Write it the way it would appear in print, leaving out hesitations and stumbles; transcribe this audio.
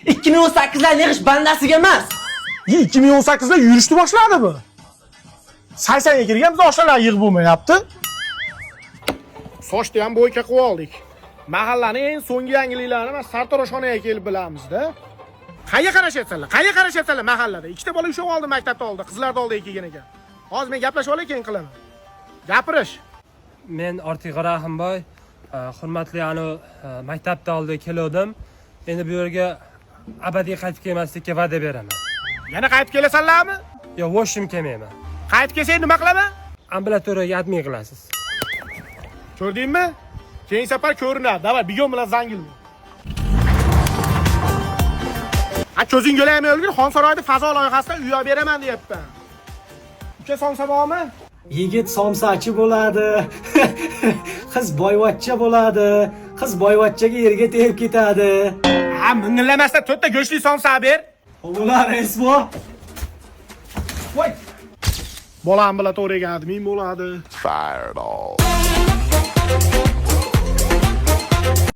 2018'lar yig'ish bandasiga emas. 2018'da yurishni boshladi bu. 80ga kirgan biz oshalar yig'ib bo'lmayapti. Sochni ham bo'yga qilib oldik. Mahallaning eng so'nggi yangiliklarini mana sartaroshxonaga kelib bilamiz-da. Qayga qarashyapsanlar? Qayga qarashyapsanlar mahallada? Ikkita bola ushab oldi maktabda oldi, qizlarda oldi kelgan ekan. Hozir men gaplashib olay keyin qilaman. Gapirish. Men Ortiq Rahimboy, hurmatli maktabda oldi keldim. Endi bu yerga abadiy qaytib kelmaslikka va'da beraman. Yana qaytib kelasanlarmi? Yo'q, voshim kelmayman. Qaytib kelsang nima qilaman? Ambulatoriyaga admin qilasiz. Ko'rdingmi? Keyin safar ko'rinadi. Davay, bigon bilan zangilma. Ko'zing yo'laymi o'lgur, Xonsaroyda fazo loyihasidan uy olib beraman deyapman. Uka somsa bormi? Yigit somsachi bo'ladi. Qiz boyvachcha bo'ladi. Qiz boyvachchaga yerga tegib ketadi. Ha, mingillamasdan to'rtta go'shtli somsa ber. Ular esbo. Voy. Bola ambulatoriyaga admin bo'ladi. Fireball.